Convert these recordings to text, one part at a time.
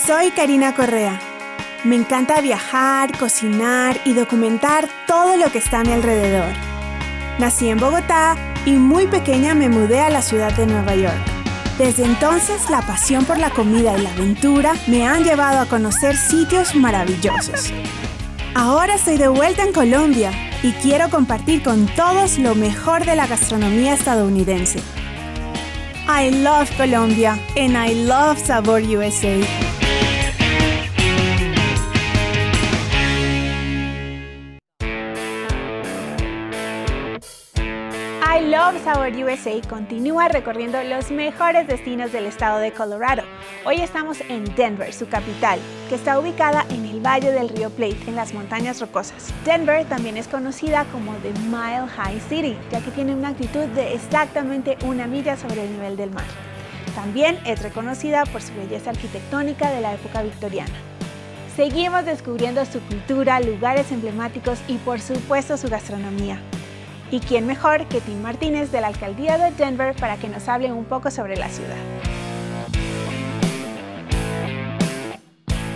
Soy Karina Correa. Me encanta viajar, cocinar y documentar todo lo que está a mi alrededor. Nací en Bogotá y muy pequeña me mudé a la ciudad de Nueva York. Desde entonces, la pasión por la comida y la aventura me han llevado a conocer sitios maravillosos. Ahora estoy de vuelta en Colombia y quiero compartir con todos lo mejor de la gastronomía estadounidense. I love Colombia and I love SaborUSA. I Love SaborUSA continúa recorriendo los mejores destinos del estado de Colorado. Hoy estamos en Denver, su capital, que está ubicada en el valle del río Plate, en las montañas rocosas. Denver también es conocida como The Mile High City, ya que tiene una altitud de exactamente 1 milla sobre el nivel del mar. También es reconocida por su belleza arquitectónica de la época victoriana. Seguimos descubriendo su cultura, lugares emblemáticos y por supuesto su gastronomía. ¿Y quién mejor que Tim Martínez de la Alcaldía de Denver para que nos hable un poco sobre la ciudad?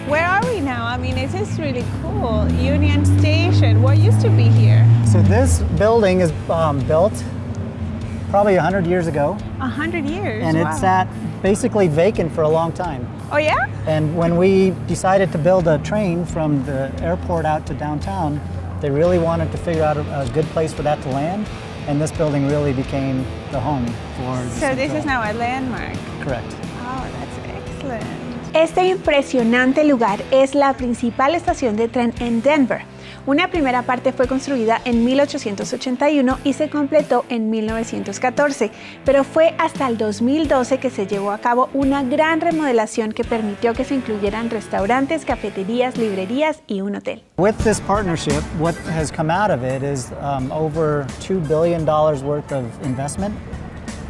Where are we now? I mean, this is really cool. Union Station, what used to be here? So this building is built probably 100 years ago. 100 years, and wow. It sat basically vacant for a long time. Oh yeah? And when we decided to build a train from the airport out to downtown, they really wanted to figure out a good place for that to land, and this building really became the home for the So this Central. is now a landmark. Correct. Oh, that's excellent. Este impresionante lugar es la principal estación de tren en Denver. Una primera parte fue construida en 1881 y se completó en 1914, pero fue hasta el 2012 que se llevó a cabo una gran remodelación que permitió que se incluyeran restaurantes, cafeterías, librerías y un hotel. With this partnership, what has come out of it is over $2 billion worth of investment,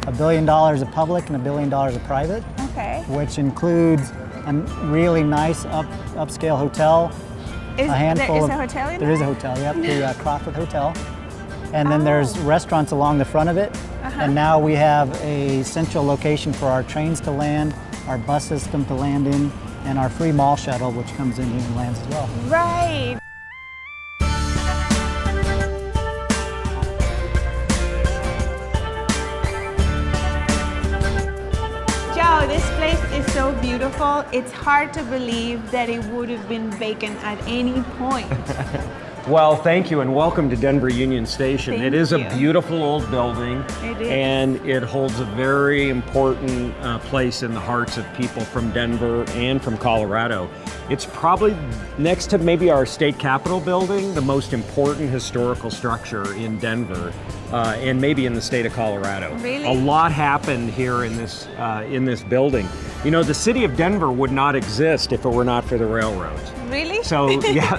$1 billion of public and $1 billion of private, Okay. which includes a really nice upscale hotel. Is A handful there is of, a hotel in there is a hotel, yep, the Crawford Hotel. And then there's restaurants along the front of it. And now we have a central location for our trains to land, our bus system to land in, and our free mall shuttle, which comes in here and lands as well. Right. Joe, this place is so beautiful. It's hard to believe that it would have been vacant at any point. Well, thank you and welcome to Denver Union Station. Thank It is you. a beautiful old building. It is. And it holds a very important place in the hearts of people from Denver and from Colorado. It's probably next to maybe our state capitol building, the most important historical structure in Denver and maybe in the state of Colorado. Really? A lot happened here in this building. You know, the city of Denver would not exist if it were not for the railroads. Really? So yeah,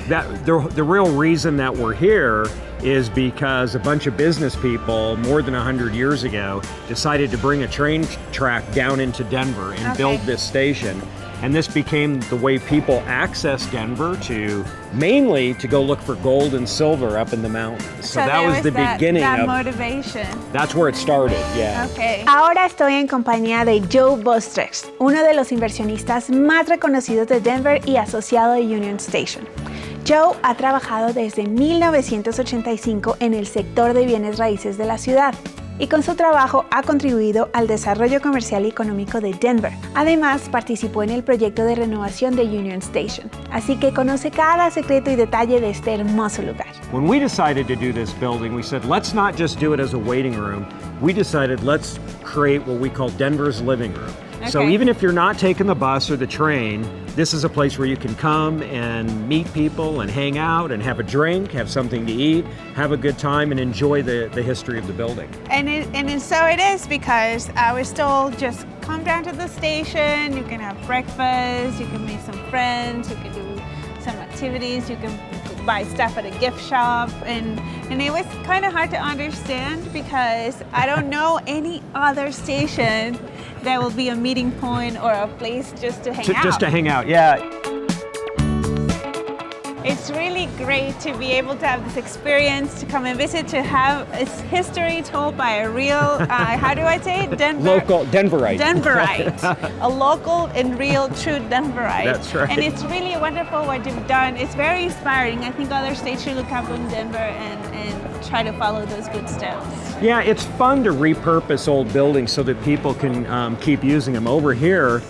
the real reason that we're here is because a bunch of business people more than 100 years ago decided to bring a train track down into Denver and build this station. And this became the way people access Denver mainly to go look for gold and silver up in the mountains. So that was the beginning that of motivation. That's where it started, yeah. Okay. Ahora estoy en compañía de Joe Bostrex, uno de los inversionistas más reconocidos de Denver y asociado de Union Station. Joe ha trabajado desde 1985 en el sector de bienes raíces de la ciudad y con su trabajo ha contribuido al desarrollo comercial y económico de Denver. Además, participó en el proyecto de renovación de Union Station, así que conoce cada secreto y detalle de este hermoso lugar. When we decided to do this building, we said, let's not just do it as a waiting room. We decided, let's create what we call Denver's living room. So Okay. even if you're not taking the bus or the train, this is a place where you can come and meet people and hang out and have a drink, have something to eat, have a good time, and enjoy the history of the building. And so it is, because I was told just come down to the station, you can have breakfast, you can meet some friends, you can do some activities, you can buy stuff at a gift shop, and it was kind of hard to understand because I don't know any other station that will be a meeting point or a place just to hang out. Just to hang out, yeah. It's really great to be able to have this experience, to come and visit, to have its history told by a real, how do I say it? Local Denverite. Denverite. A local and real true Denverite. That's right. And it's really wonderful what you've done. It's very inspiring. I think other states should look up in Denver and try to follow those good steps. Yeah, it's fun to repurpose old buildings so that people can keep using them. Over here,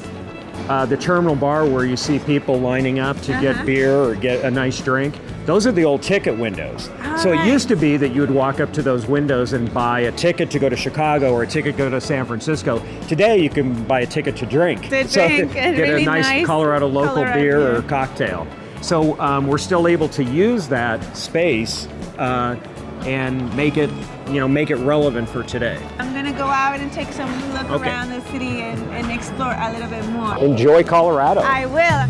the terminal bar where you see people lining up to get beer or get a nice drink, those are the old ticket windows. So it used to be that you would walk up to those windows and buy a ticket to go to Chicago or a ticket to go to San Francisco. Today you can buy a ticket to drink. Get a nice Colorado local beer or cocktail. So we're still able to use that space and make it relevant for today. I'm gonna go out and take some look around the city and explore a little bit more. Enjoy Colorado. I will.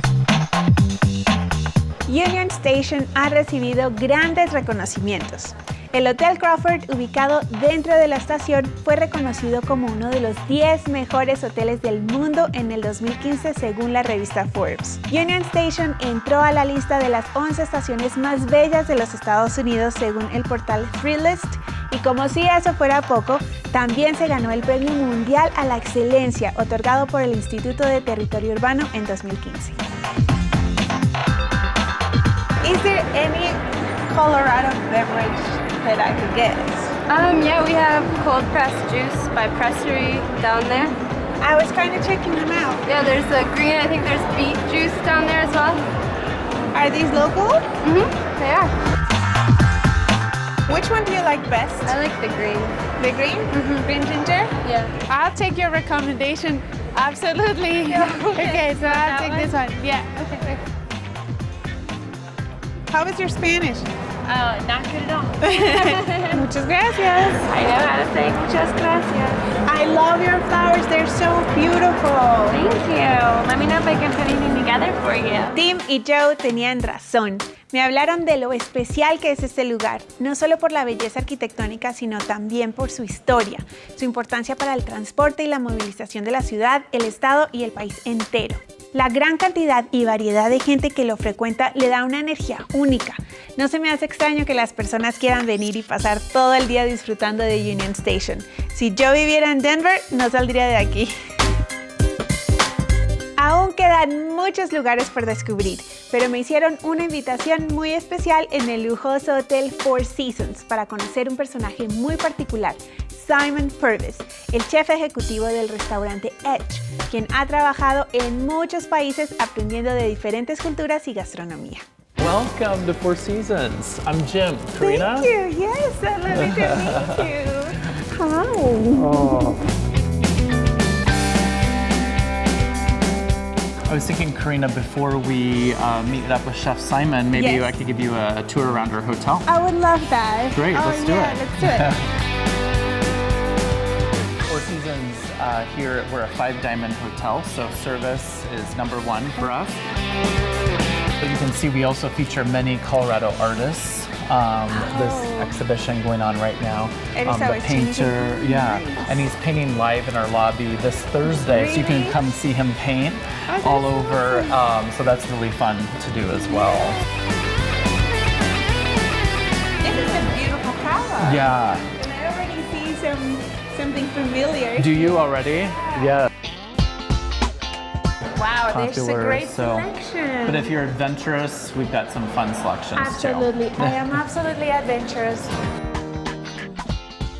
Union Station ha recibido grandes reconocimientos. El Hotel Crawford, ubicado dentro de la estación, fue reconocido como uno de los 10 mejores hoteles del mundo en el 2015 según la revista Forbes. Union Station entró a la lista de las 11 estaciones más bellas de los Estados Unidos según el portal Freelist, y como si eso fuera poco, también se ganó el Premio Mundial a la Excelencia, otorgado por el Instituto de Territorio Urbano en 2015. Is there any Colorado beverage that I could get? Yeah, we have cold pressed juice by Pressery down there. I was kind of checking them out. Yeah, there's the green, I think there's beet juice down there as well. Are these local? They are. Which one do you like best? I like the green. The green? Green ginger? Yeah. I'll take your recommendation. Absolutely. Yeah, Okay, so I'll That take one? this one. Yeah. Okay. How is your Spanish? Not good at all. Muchas gracias. I know how to say muchas gracias. I love your flowers. They're so beautiful. Thank you. Let me know if I can put anything together for you. Tim y Joe tenían razón. Me hablaron de lo especial que es este lugar, no solo por la belleza arquitectónica, sino también por su historia, su importancia para el transporte y la movilización de la ciudad, el estado y el país entero. La gran cantidad y variedad de gente que lo frecuenta le da una energía única. No se me hace extraño que las personas quieran venir y pasar todo el día disfrutando de Union Station. Si yo viviera en Denver, no saldría de aquí. Aún quedan muchos lugares por descubrir, pero me hicieron una invitación muy especial en el lujoso Hotel Four Seasons para conocer un personaje muy particular, Simon Purvis, el chef ejecutivo del restaurante Edge, quien ha trabajado en muchos países aprendiendo de diferentes culturas y gastronomía. Welcome to Four Seasons. I'm Jim. Karina? Thank you. Yes, lovely to meet you. Hello. Oh. I was thinking, Karina, before we meet up with Chef Simon, maybe Yes. I could give you a tour around our hotel. I would love that. Great, let's do it. Let's do it. Four Seasons here, we're a 5-diamond hotel, so service is #1 for us. But you can see we also feature many Colorado artists. This exhibition going on right now. And so the it's painter, changing. yeah, Nice. and he's painting live in our lobby this Thursday, so you can Really? come see him paint that's all over. So that's really fun to do as well. This is a beautiful color. Yeah. And I already see something familiar. Do you already? Yeah. Wow, there's a Popular, great so- selection. But if you're adventurous, we've got some fun selections Absolutely. too. I am absolutely adventurous.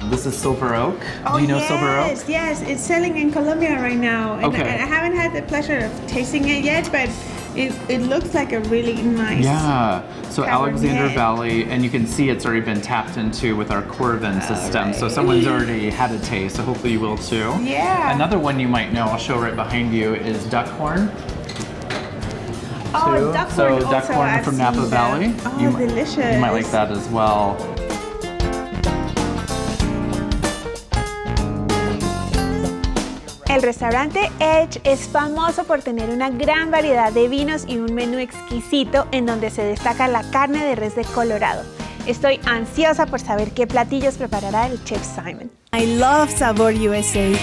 This is Silver Oak. Oh, Do you know yes, Silver Oak? yes. It's selling in Colombia right now. And Okay. I haven't had the pleasure of tasting it yet, but it looks like a really nice. Yeah, so Cabernet. Alexander Valley, and you can see it's already been tapped into with our Corvin system. So someone's already had a taste, so hopefully you will too. Yeah. Another one you might know, I'll show right behind you, is Duckhorn. Oh, too. duckhorn So also, Duckhorn I've from seen Napa that. Valley. Oh, you, delicious. You might like that as well. El restaurante Edge es famoso por tener una gran variedad de vinos y un menú exquisito en donde se destaca la carne de res de Colorado. Estoy ansiosa por saber qué platillos preparará el chef Simon. I love SaborUSA.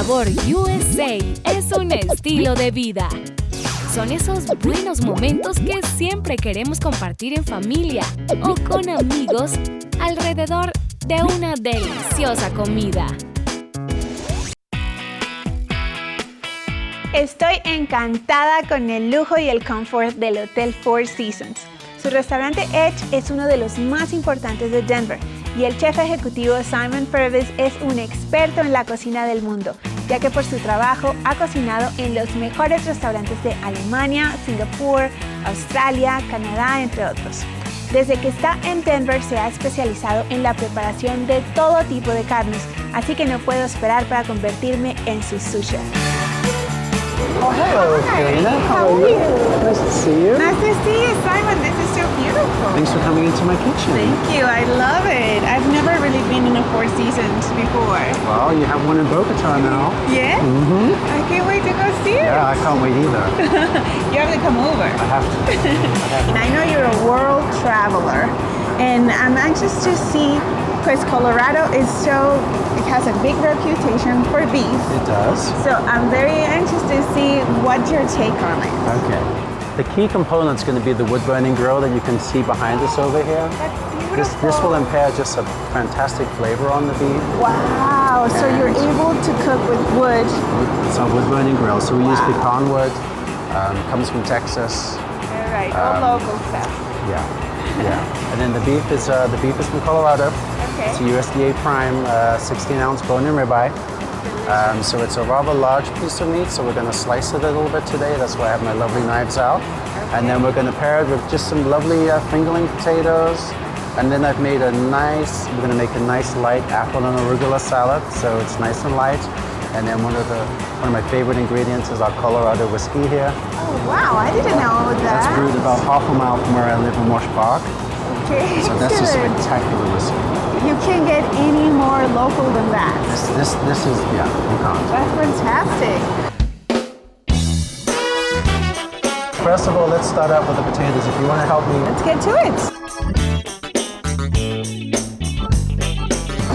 Sabor USA es un estilo de vida. Son esos buenos momentos que siempre queremos compartir en familia o con amigos alrededor de una deliciosa comida. Estoy encantada con el lujo y el confort del Hotel Four Seasons. Su restaurante Edge es uno de los más importantes de Denver y el chef ejecutivo Simon Purvis es un experto en la cocina del mundo, ya que por su trabajo ha cocinado en los mejores restaurantes de Alemania, Singapur, Australia, Canadá, entre otros. Desde que está en Denver se ha especializado en la preparación de todo tipo de carnes, así que no puedo esperar para convertirme en su sous chef. Oh, hello, Karina. How are you? Nice to see you. Nice to see you, Simon. This is so beautiful. Thanks for coming into my kitchen. Thank you. I love it. I've never really been in a Four Seasons before. Well, you have one in Bogota now. Yeah? Mm-hmm. I can't wait to go see it. Yeah, I can't wait either. You have to come over. I have to. And I know you're a world traveler, and I'm anxious to see, because Colorado is it has a big reputation for beef. It does. So I'm very anxious to see what's your take on it. Okay. The key component is going to be the wood-burning grill that you can see behind us over here. That's beautiful. This will impair just a fantastic flavor on the beef. Wow, so you're able to cook with wood. It's our wood-burning grill. So we use pecan wood. Comes from Texas. All right, all local stuff. Yeah. And then the beef is from Colorado. Okay. It's a USDA prime 16-ounce bone-in ribeye. So it's a rather large piece of meat, so we're going to slice it a little bit today. That's why I have my lovely knives out. Okay. And then we're going to pair it with just some lovely fingerling potatoes. And then we're going to make a nice light apple and arugula salad, so it's nice and light. And then one of my favorite ingredients is our Colorado whiskey here. Oh wow, I didn't know that. That's brewed about half a mile from where I live in Wash Park. Okay. So that's a spectacular whiskey. You can't get any more local than that. This is, yeah, you can't. That's fantastic. First of all, let's start out with the potatoes. If you want to help me. Let's get to it.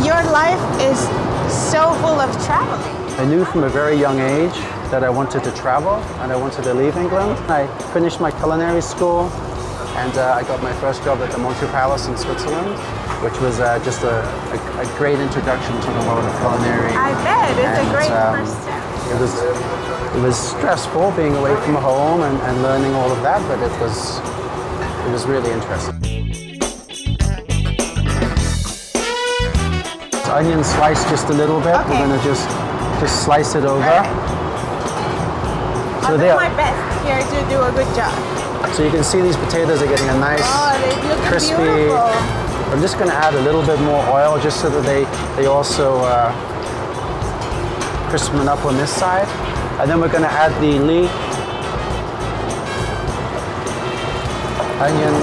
Your life is so full of traveling. I knew from a very young age that I wanted to travel and I wanted to leave England. I finished my culinary school and I got my first job at the Montreux Palace in Switzerland, which was just a great introduction to the world of culinary. I bet, it's a great first step. It was stressful being away from home and learning all of that, but it was really interesting. Onion sliced just a little bit. Okay. We're going to just slice it over. Right. So I'll do my best here to do a good job. So you can see these potatoes are getting a nice, they look crispy. Beautiful. I'm just going to add a little bit more oil just so that they also crispen up on this side. And then we're going to add the leek, onion.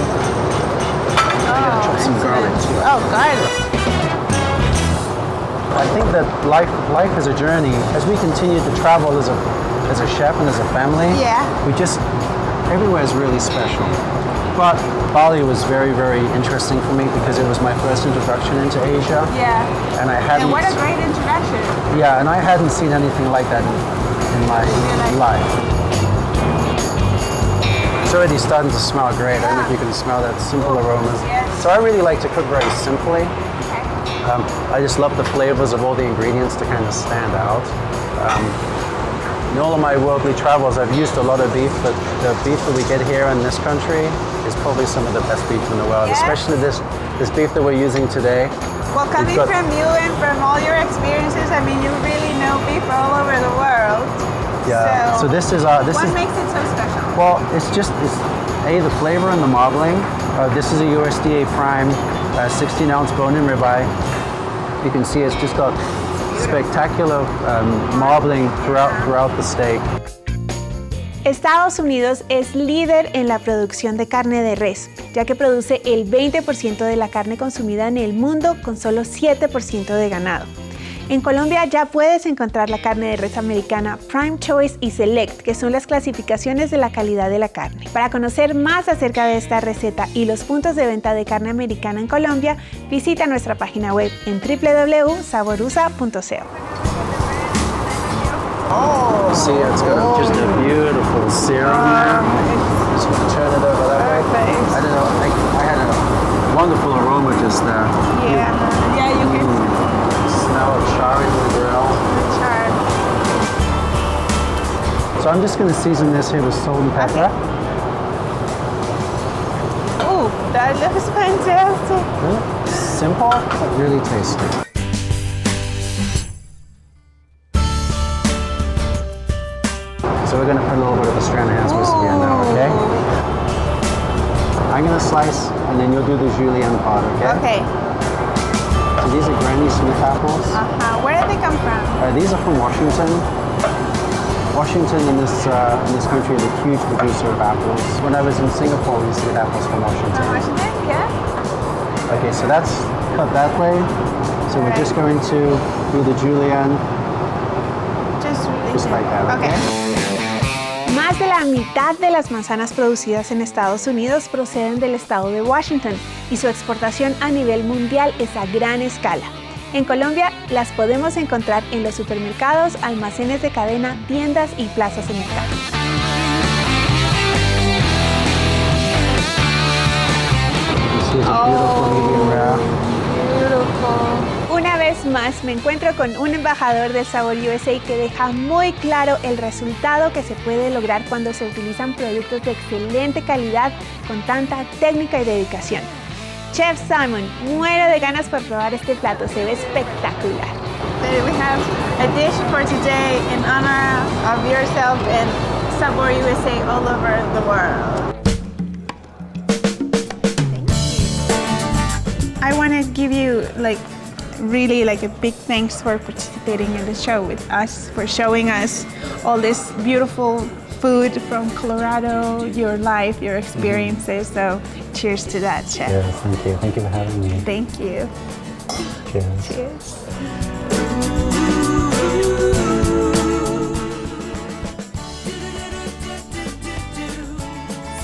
I'm going to chop some garlic too. Oh, garlic. I think that life is a journey. As we continue to travel as a chef and as a family, everywhere is really special. But Bali was very, very interesting for me because it was my first introduction into Asia. Yeah. And what a great introduction. Yeah, and I hadn't seen anything like that in my life. It's already starting to smell great. I don't know if you can smell that simple aromas. Yes. So I really like to cook very simply. I just love the flavors of all the ingredients to kind of stand out. In all of my worldly travels, I've used a lot of beef, but the beef that we get here in this country is probably some of the best beef in the world, especially this beef that we're using today. Well, coming from you and from all your experiences, I mean, you really know beef all over the world. Yeah. So this is what makes it so special? Well, it's the flavor and the marbling. This is a USDA prime 16-ounce bone-in ribeye. You can see it's just got spectacular marbling throughout the steak. Estados Unidos es líder en la producción de carne de res, ya que produce el 20% de la carne consumida en el mundo con solo 7% de ganado. En Colombia ya puedes encontrar la carne de res americana Prime Choice y Select, que son las clasificaciones de la calidad de la carne. Para conocer más acerca de esta receta y los puntos de venta de carne americana en Colombia, visita nuestra página web en www.saborusa.co. Oh. See, it's got just a beautiful serum there. So you turn it over that way. Perfect. I don't know, I had a wonderful aroma just there. Yeah, yeah, you can Smell it charring the grill. char. So I'm just going to season this here with salt and pepper. Oh, that looks fantastic. Simple, but really tasty. So we're going to put a little bit of the strand enhancements again now, okay? I'm going to slice, and then you'll do the julienne part, okay? Okay. So these are Granny Smith apples. Where did they come from? These are from Washington. Washington in this country is a huge producer of apples. When I was in Singapore, we used to get apples from Washington. Washington, yeah. Okay, so that's cut that way. So we're just going to do the julienne just like that, okay? Más de la mitad de las manzanas producidas en Estados Unidos proceden del estado de Washington y su exportación a nivel mundial es a gran escala. En Colombia las podemos encontrar en los supermercados, almacenes de cadena, tiendas y plazas de mercado. Una vez más me encuentro con un embajador del SaborUSA que deja muy claro el resultado que se puede lograr cuando se utilizan productos de excelente calidad con tanta técnica y dedicación. Chef Simon, muero de ganas por probar este plato, se ve espectacular. We have a dish for today in honor of yourself and SaborUSA all over the world. I want to give you really a big thanks for participating in the show with us, for showing us all this beautiful food from Colorado, your life, your experiences. So cheers to that, Chef. Yes, thank you. Thank you for having me. Thank you. Cheers. Cheers.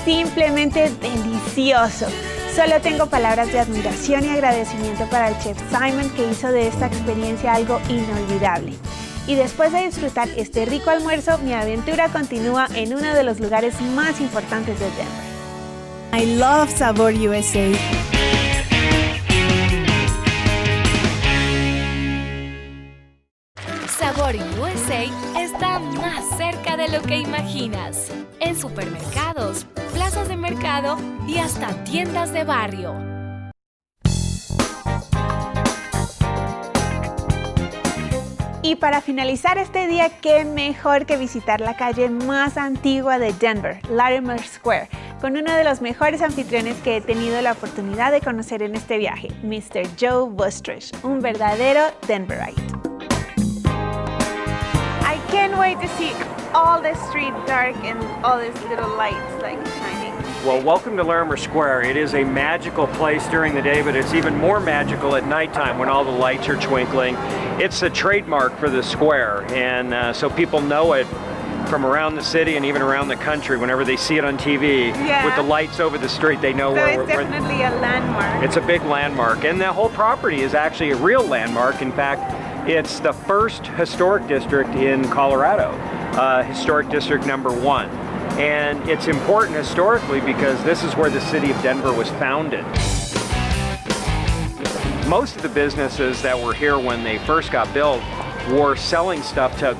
Simplemente delicioso. Solo tengo palabras de admiración y agradecimiento para el Chef Simon que hizo de esta experiencia algo inolvidable. Y después de disfrutar este rico almuerzo, mi aventura continúa en uno de los lugares más importantes de Denver. I Love SaborUSA. SaborUSA está más cerca de lo que imaginas. En supermercados, plazas de mercado y hasta tiendas de barrio. Y para finalizar este día, qué mejor que visitar la calle más antigua de Denver, Latimer Square, con uno de los mejores anfitriones que he tenido la oportunidad de conocer en este viaje, Mr. Joe Bustrich, un verdadero Denverite. I can't wait to see all the street dark and all these little lights shining. Well, welcome to Latimer Square. It is a magical place during the day, but it's even more magical at nighttime when all the lights are twinkling. It's a trademark for the square, and so people know it from around the city and even around the country. Whenever they see it on TV with the lights over the street, they know So it's definitely a landmark. It's a big landmark, and the whole property is actually a real landmark. In fact, it's the first historic district in Colorado, historic district number 1. And it's important historically because this is where the city of Denver was founded. Most of the businesses that were here when they first got built were selling stuff to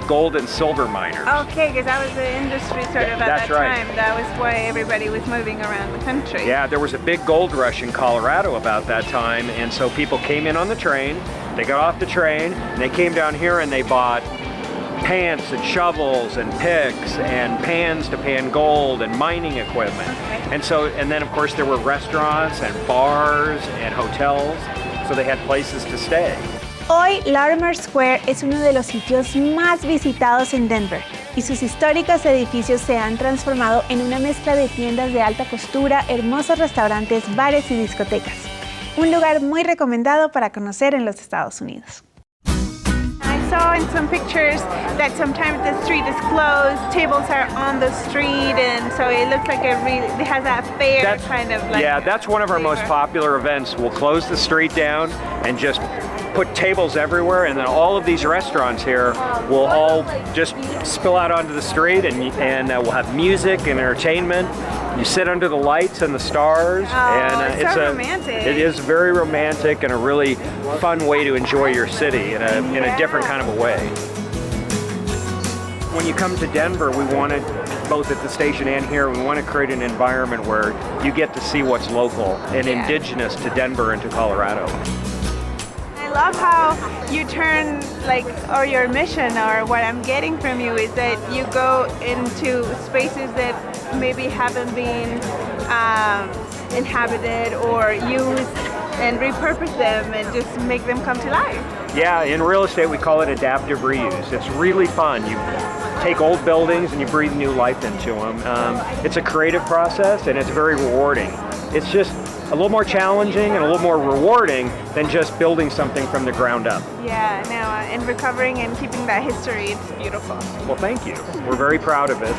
gold and silver miners. Okay, because that was the industry at that time. That was why everybody was moving around the country. Yeah, there was a big gold rush in Colorado about that time, and so people came in on the train, they got off the train, and they came down here and they bought pants and shovels and picks and pans to pan gold and mining equipment. And then of course there were restaurants and bars and hotels, so they had places to stay. Hoy, Latimer Square es uno de los sitios más visitados en Denver y sus históricos edificios se han transformado en una mezcla de tiendas de alta costura, hermosos restaurantes, bares y discotecas. Un lugar muy recomendado para conocer en los Estados Unidos. I saw in some pictures that sometimes the street is closed, tables are on the street, and so it looks like it has that fair Yeah, that's one of our most popular events. We'll close the street down and just put tables everywhere, and then all of these restaurants here will all just spill out onto the street, and we'll have music and entertainment. You sit under the lights and the stars, and it's so romantic. It is very romantic and a really fun way to enjoy your city in a different kind of a way. When you come to Denver, we wanted, both at the station and here, we want to create an environment where you get to see what's local and indigenous to Denver and to Colorado. I love how you turn, or your mission, or what I'm getting from you is that you go into spaces that maybe haven't been inhabited or used and repurpose them and just make them come to life. Yeah, in real estate we call it adaptive reuse. It's really fun. You take old buildings and you breathe new life into them. It's a creative process and it's very rewarding. It's just a little more challenging and a little more rewarding than just building something from the ground up. Yeah, no, and recovering and keeping that history, it's beautiful. Well, thank you. We're very proud of it.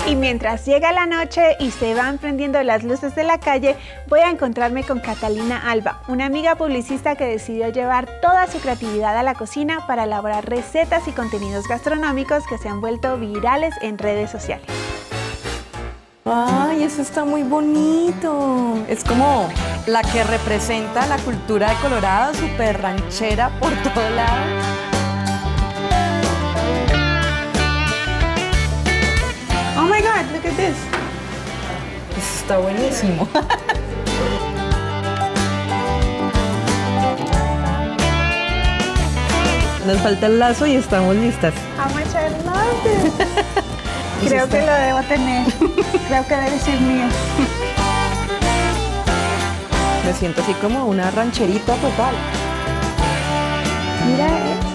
Y mientras llega la noche y se van prendiendo las luces de la calle, voy a encontrarme con Catalina Alba, una amiga publicista que decidió llevar toda su creatividad a la cocina para elaborar recetas y contenidos gastronómicos que se han vuelto virales en redes sociales. ¡Ay, eso está muy bonito! Es como la que representa la cultura de Colorado, súper ranchera por todos lados. Oh my God, look at this. Eso está buenísimo. Nos falta el lazo y estamos listas. How much I love this. Creo que lo debo tener. Creo que debe ser mío. Me siento así como una rancherita total. Mira esto.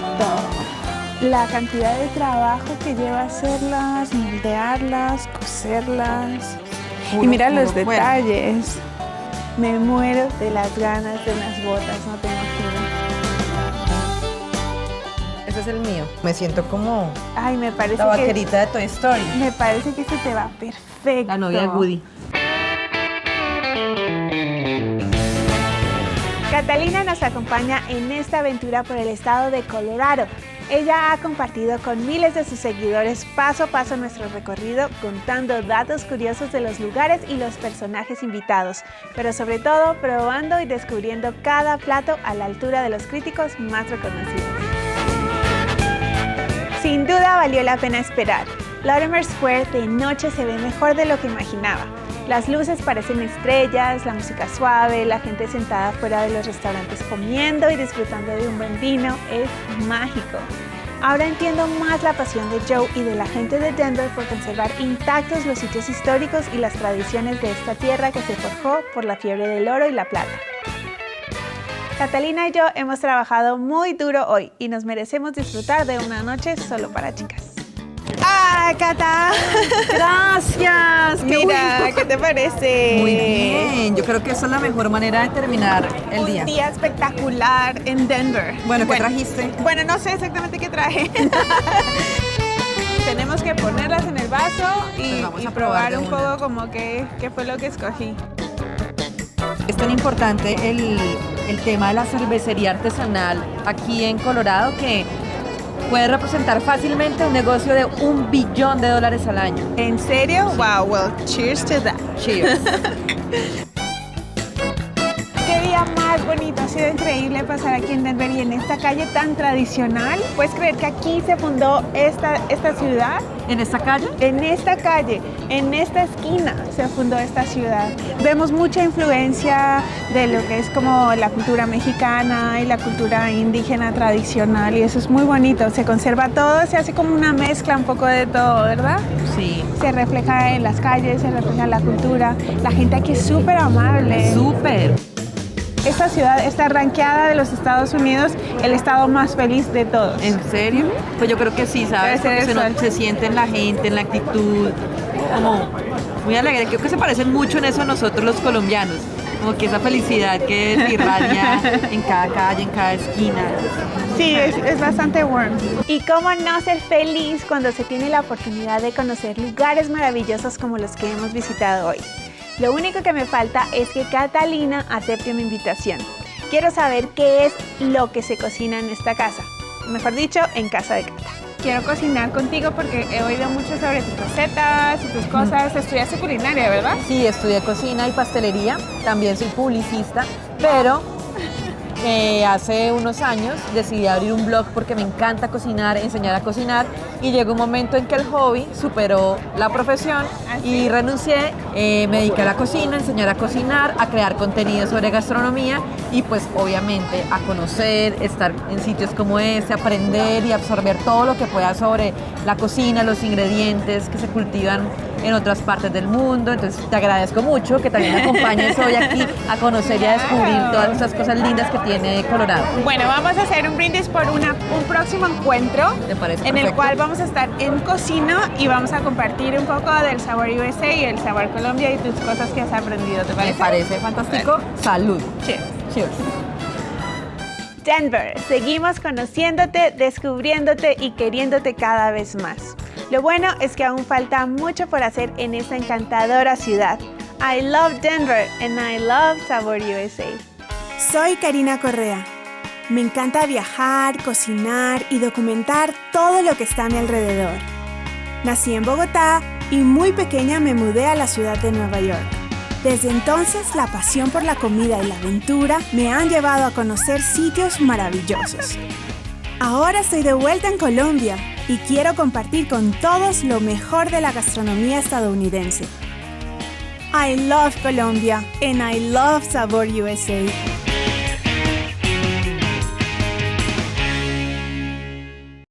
La cantidad de trabajo que lleva hacerlas, moldearlas, coserlas. Y mira los detalles. Me muero de las ganas de unas botas, no te imaginas. Ese es el mío. Me siento como Ay, me parece la vaquerita de Toy Story. Me parece que este te va perfecto. La novia de Woody. Catalina nos acompaña en esta aventura por el estado de Colorado. Ella ha compartido con miles de sus seguidores paso a paso nuestro recorrido, contando datos curiosos de los lugares y los personajes invitados, pero sobre todo probando y descubriendo cada plato a la altura de los críticos más reconocidos. Sin duda valió la pena esperar. Latimer Square de noche se ve mejor de lo que imaginaba. Las luces parecen estrellas, la música suave, la gente sentada fuera de los restaurantes comiendo y disfrutando de un buen vino, es mágico. Ahora entiendo más la pasión de Joe y de la gente de Denver por conservar intactos los sitios históricos y las tradiciones de esta tierra que se forjó por la fiebre del oro y la plata. Catalina y yo hemos trabajado muy duro hoy y nos merecemos disfrutar de una noche solo para chicas. ¡Ah, Cata! ¡Gracias! Mira, ¿qué te parece? Muy bien, yo creo que esa es la mejor manera de terminar el día. Un día espectacular en Denver. Bueno, ¿qué trajiste? Bueno, no sé exactamente qué traje. Tenemos que ponerlas en el vaso y probar un poco como qué fue lo que escogí. Es tan importante el tema de la cervecería artesanal aquí en Colorado que puede representar fácilmente un negocio de $1 billón al año. ¿En serio? Wow, well, cheers to that. Cheers. Qué día más bonito, ha sido increíble pasar aquí en Denver y en esta calle tan tradicional. ¿Puedes creer que aquí se fundó esta ciudad? ¿En esta calle? En esta calle, en esta esquina se fundó esta ciudad. Vemos mucha influencia de lo que es como la cultura mexicana y la cultura indígena tradicional y eso es muy bonito. Se conserva todo, se hace como una mezcla un poco de todo, ¿verdad? Sí. Se refleja en las calles, se refleja en la cultura. La gente aquí es súper amable. Súper. Esta ciudad está rankeada de los Estados Unidos el estado más feliz de todos. ¿En serio? Pues yo creo que sí, ¿sabes? Debe ser Porque se siente en la gente, en la actitud, como muy alegre. Creo que se parecen mucho en eso a nosotros los colombianos. Como que esa felicidad que se irradia en cada calle, en cada esquina. Sí, es bastante warm. Y cómo no ser feliz cuando se tiene la oportunidad de conocer lugares maravillosos como los que hemos visitado hoy. Lo único que me falta es que Catalina acepte mi invitación. Quiero saber qué es lo que se cocina en esta casa. Mejor dicho, en casa de Cata. Quiero cocinar contigo porque he oído mucho sobre tus recetas y tus cosas. Estudiaste culinaria, ¿verdad? Sí, estudié cocina y pastelería, también soy publicista, pero hace unos años decidí abrir un blog porque me encanta cocinar, enseñar a cocinar, y llegó un momento en que el hobby superó la profesión y renuncié, me dediqué a la cocina, a enseñar a cocinar, a crear contenido sobre gastronomía y pues obviamente a conocer, estar en sitios como este, aprender y absorber todo lo que pueda sobre la cocina, los ingredientes que se cultivan en otras partes del mundo. Entonces te agradezco mucho que también me acompañes hoy aquí a conocer y a descubrir todas esas cosas lindas que tiene Colorado. Bueno, vamos a hacer un brindis por un próximo encuentro ¿Te parece en el perfecto? cual vamos a estar en cocina y vamos a compartir un poco del sabor USA y el sabor Colombia y tus cosas que has aprendido. ¿Te parece? Me parece fantástico. Salud. Cheers. Cheers. Denver, seguimos conociéndote, descubriéndote y queriéndote cada vez más. Lo bueno es que aún falta mucho por hacer en esta encantadora ciudad. I love Denver and I love SaborUSA. Soy Karina Correa. Me encanta viajar, cocinar y documentar todo lo que está a mi alrededor. Nací en Bogotá y muy pequeña me mudé a la ciudad de Nueva York. Desde entonces, la pasión por la comida y la aventura me han llevado a conocer sitios maravillosos. Ahora estoy de vuelta en Colombia y quiero compartir con todos lo mejor de la gastronomía estadounidense. I love Colombia and I love SaborUSA.